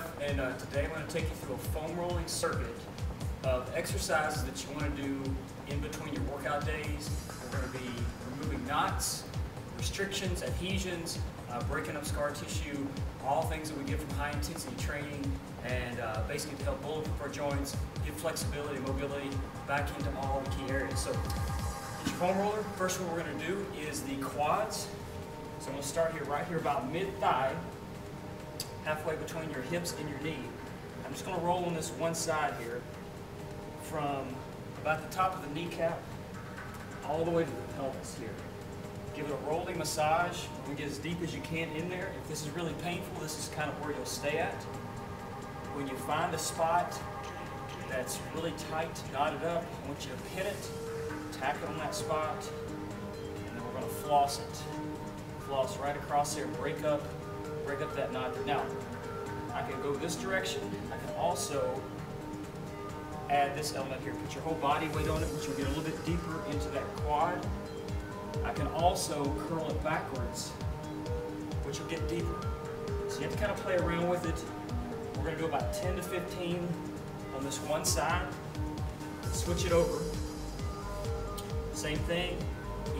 Jeff, and today I'm going to take you through a foam rolling circuit of exercises that you want to do in between your workout days. We're going to be removing knots, restrictions, adhesions, breaking up scar tissue, all things that we get from high intensity training, and basically to help bulletproof our joints, give flexibility, mobility back into all the key areas. So get your foam roller. First one we're going to do is the quads. So I'm going to start here, right here about mid-thigh, halfway between your hips and your knee. I'm just going to roll on this one side here from about the top of the kneecap all the way to the pelvis here. Give it a rolling massage. You get as deep as you can in there. If this is really painful, this is kind of where you'll stay at. When you find a spot that's really tight, knotted up, I want you to pin it, tack it on that spot, and then we're going to floss it. Floss right across there, break up that knot there. Now, I can go this direction. I can also add this element here. Put your whole body weight on it, which will get a little bit deeper into that quad. I can also curl it backwards, which will get deeper. So you have to kind of play around with it. We're going to go about 10 to 15 on this one side. Switch it over. Same thing,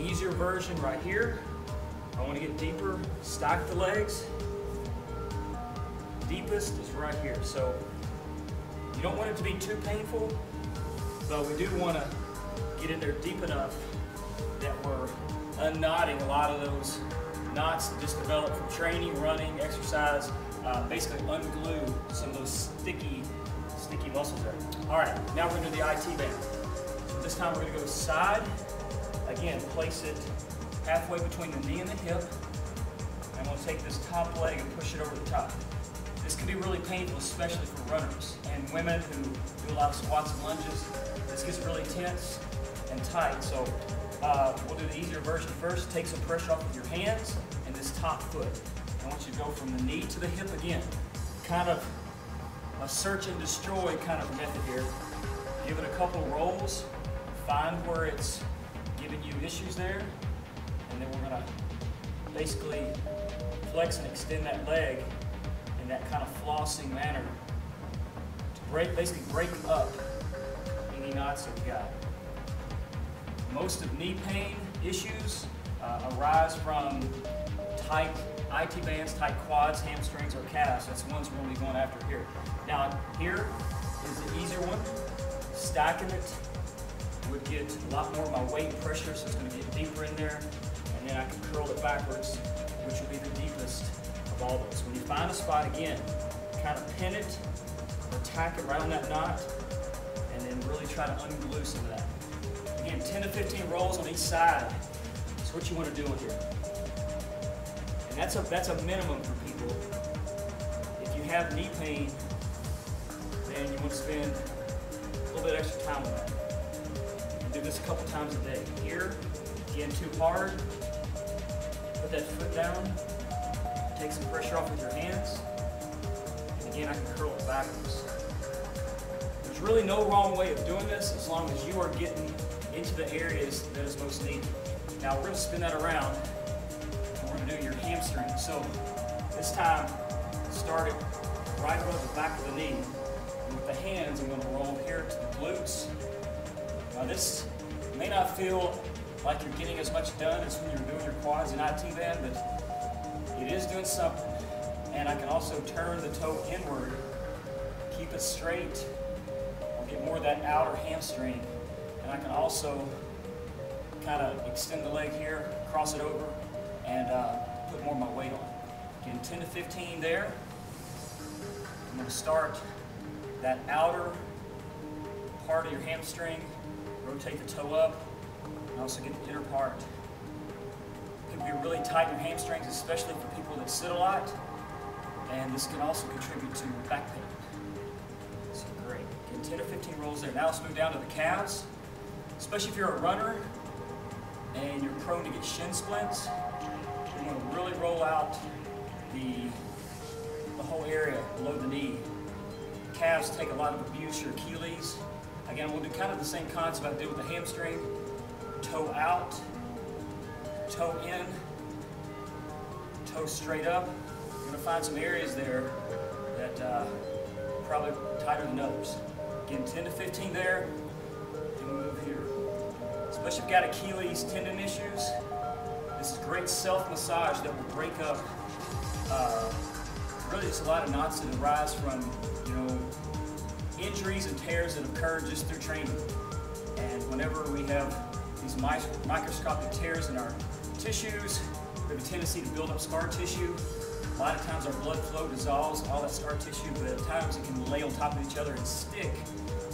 easier version right here. I want to get deeper, stack the legs. Deepest is right here. So you don't want it to be too painful, but we do want to get in there deep enough that we're unknotting a lot of those knots that just develop from training, running, exercise, basically unglue some of those sticky muscles there. All right, now we're going to do the IT band. So this time we're going to go side. Again, place it halfway between the knee and the hip. And we'll take this top leg and push it over the top. This can be really painful, especially for runners and women who do a lot of squats and lunges. This gets really tense and tight. So we'll do the easier version first. Take some pressure off with your hands and this top foot. I want you to go from the knee to the hip again. Kind of a search and destroy kind of method here. Give it a couple rolls. Find where it's giving you issues there. And then we're going to basically flex and extend that leg in that kind of flossing manner to basically break up any knots that we got. Most of knee pain issues arise from tight IT bands, tight quads, hamstrings, or calves. That's the ones we're going to be going after here. Now here is the easier one. Stacking it would get a lot more of my weight pressure, so it's going to get deeper in there. And then I can curl it backwards, which will be the deepest of all those. When you find a spot, again, kind of pin it or tack it right on that knot, and then really try to unglue some of that. Again, 10 to 15 rolls on each side. That's what you want to do in here. And that's a minimum for people. If you have knee pain, then you want to spend a little bit extra time on that. And do this a couple times a day. Here, again, too hard. Put that foot down. Take some pressure off with your hands. And again, I can curl it backwards. There's really no wrong way of doing this as long as you are getting into the areas that is most needed. Now we're going to spin that around and we're going to do your hamstring. So this time, start it right above the back of the knee. And with the hands, I'm going to roll here to the glutes. Now this may not feel like you're getting as much done as when you're doing your quads and IT band, but it is doing something. And I can also turn the toe inward, keep it straight, or get more of that outer hamstring. And I can also kind of extend the leg here, cross it over, and put more of my weight on. Again, 10 to 15 there. I'm going to start that outer part of your hamstring, rotate the toe up, and also get the inner part. It can be really tight in your hamstrings, especially for people that sit a lot, and this can also contribute to back pain. So great. Again, 10 to 15 rolls there. Now let's move down to the calves. Especially if you're a runner and you're prone to get shin splints, you want to really roll out the whole area below the knee. Calves take a lot of abuse, your Achilles. Again, we'll do kind of the same concept I did with the hamstring. Toe out, toe in, toe straight up. You're going to find some areas there that probably tighter than others. Again, 10 to 15 there, and we move here. Especially if you've got Achilles tendon issues, this is great self-massage that will break up really just a lot of knots that arise from, injuries and tears that occur just through training. And whenever we have these microscopic tears in our tissues, we have a tendency to build up scar tissue. A lot of times our blood flow dissolves all that scar tissue, but at times it can lay on top of each other and stick.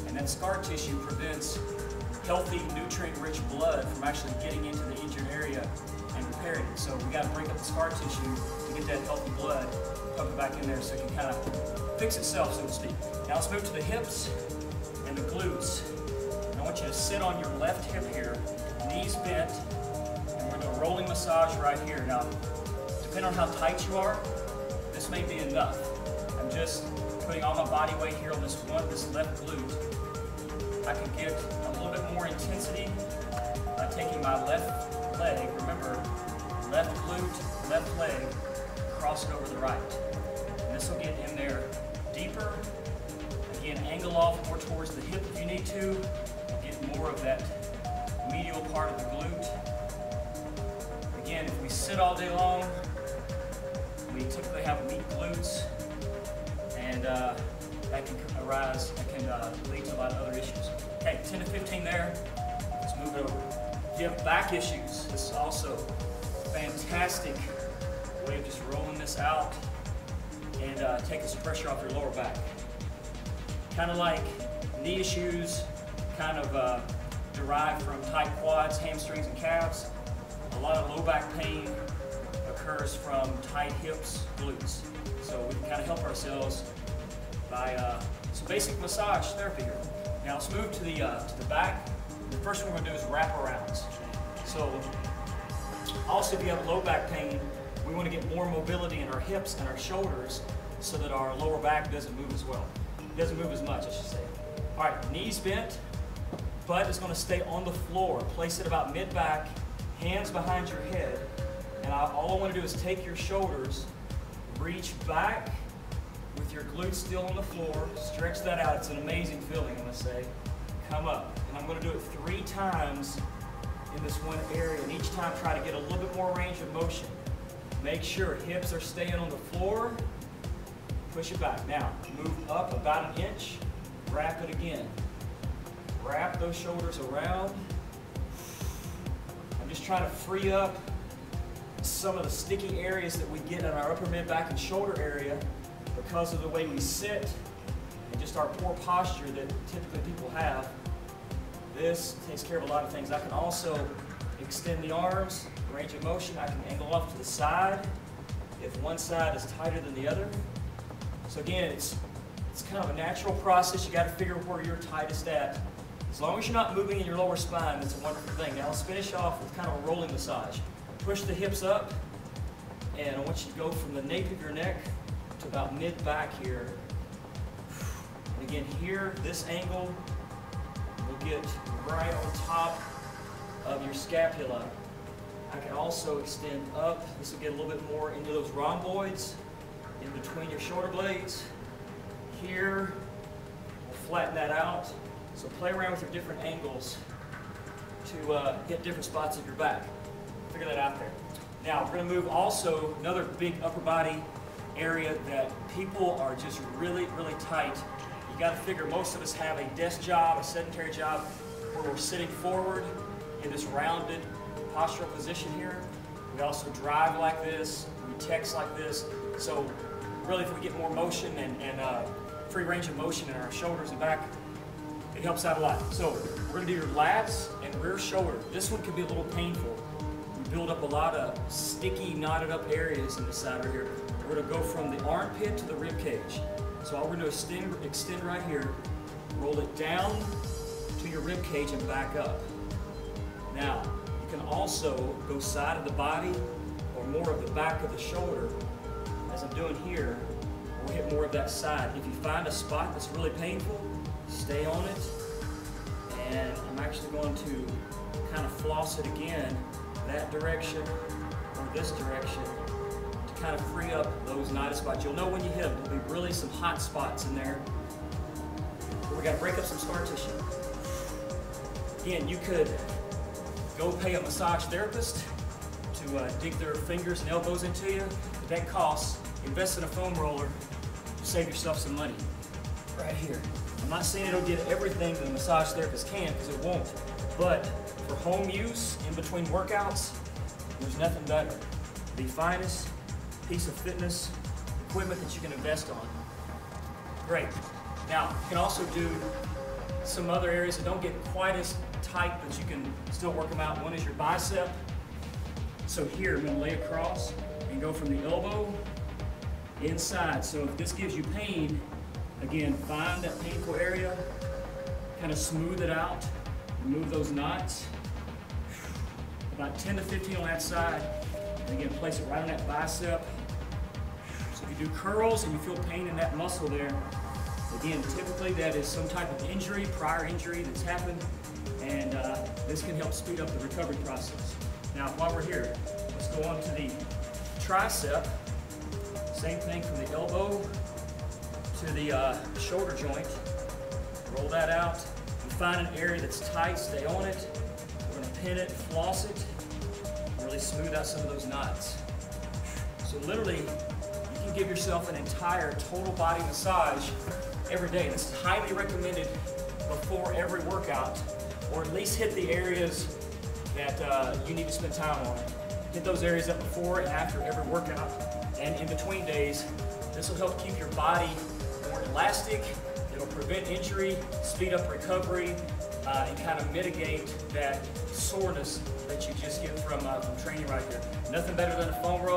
And that scar tissue prevents healthy, nutrient-rich blood from actually getting into the injured area and repairing it. So we got to break up the scar tissue to get that healthy blood, pump it back in there so it can kind of fix itself, so to speak. Now let's move to the hips and the glutes. And I want you to sit on your left hip here, knees bent, and we're going to do a rolling massage right here. Now, depending on how tight you are, this may be enough. I'm just putting all my body weight here on this left glute. I can get a little bit more intensity by taking my left leg, remember, left glute, left leg, cross it over the right. And this will get in there deeper. Again, angle off more towards the hip if you need to. Get more of that medial part of the glute. Again, if we sit all day long, we typically have weak glutes, and that can lead to a lot of other issues. Okay, 10 to 15 there. Let's move it over. If you have back issues, this is also a fantastic way of just rolling this out and taking some pressure off your lower back. Kind of like knee issues, kind of derived from tight quads, hamstrings, and calves. A lot of low back pain occurs from tight hips, glutes. So we can kind of help ourselves by some basic massage therapy here. Now let's move to the back. The first one we're going to do is wraparounds. So also if you have low back pain, we want to get more mobility in our hips and our shoulders so that our lower back doesn't move as well. It doesn't move as much, I should say. All right, knees bent, butt is going to stay on the floor. Place it about mid-back, hands behind your head. And all I want to do is take your shoulders, reach back with your glutes still on the floor, stretch that out. It's an amazing feeling, I'm going to say. Come up. And I'm going to do it 3 times in this one area. And each time try to get a little bit more range of motion. Make sure hips are staying on the floor. Push it back. Now, move up about an inch. Wrap it again. Wrap those shoulders around. I'm just trying to free up some of the sticky areas that we get in our upper mid back and shoulder area because of the way we sit and just our poor posture that typically people have. This takes care of a lot of things. I can also extend the arms, range of motion. I can angle off to the side if one side is tighter than the other. So again, it's kind of a natural process. You got to figure where you're tightest at. As long as you're not moving in your lower spine, that's a wonderful thing. Now let's finish off with kind of a rolling massage. Push the hips up, and I want you to go from the nape of your neck to about mid-back here. And again, here, this angle will get right on top of your scapula. I can also extend up. This will get a little bit more into those rhomboids in between your shoulder blades. Here, we'll flatten that out. So play around with your different angles to hit different spots of your back. Figure that out there. Now, we're going to move also another big upper body area that people are just really, really tight. You got to figure most of us have a desk job, a sedentary job, where we're sitting forward in this rounded postural position here. We also drive like this, we text like this. So really, if we get more motion and free range of motion in our shoulders and back, it helps out a lot. So we're going to do your lats and rear shoulder. This one can be a little painful. We build up a lot of sticky, knotted up areas in the side right here. We're going to go from the armpit to the rib cage. So all we're going to do is extend right here, roll it down to your rib cage and back up. Now, you can also go side of the body or more of the back of the shoulder, as I'm doing here. We'll hit more of that side. If you find a spot that's really painful, stay on it. And I'm actually going to kind of floss it again, that direction or this direction, to kind of free up those knotted spots. You'll know when you hit them. There'll be really some hot spots in there. We got to break up some scar tissue. Again, you could go pay a massage therapist to dig their fingers and elbows into you. But that costs. Invest in a foam roller. Save yourself some money. Right here. I'm not saying it'll get everything that a massage therapist can, because it won't. But for home use, in between workouts, there's nothing better. The finest piece of fitness equipment that you can invest on. Great. Now, you can also do some other areas that don't get quite as tight, but you can still work them out. One is your bicep. So here, I'm going to lay across and go from the elbow inside. So if this gives you pain, again, find that painful area, kind of smooth it out, remove those knots. About 10 to 15 on that side, and again, place it right on that bicep. So if you do curls and you feel pain in that muscle there, again, typically that is some type of injury, prior injury that's happened, and this can help speed up the recovery process. Now, while we're here, let's go on to the tricep. Same thing from the elbow to the shoulder joint. Roll that out. You find an area that's tight, stay on it. We're going to pin it, floss it, and really smooth out some of those knots. So literally, you can give yourself an entire total body massage every day. This is highly recommended before every workout, or at least hit the areas that you need to spend time on. Hit those areas up before and after every workout, and in between days. This will help keep your body more elastic. It'll prevent injury, speed up recovery, and kind of mitigate that soreness that you just get from training right there. Nothing better than a foam roller.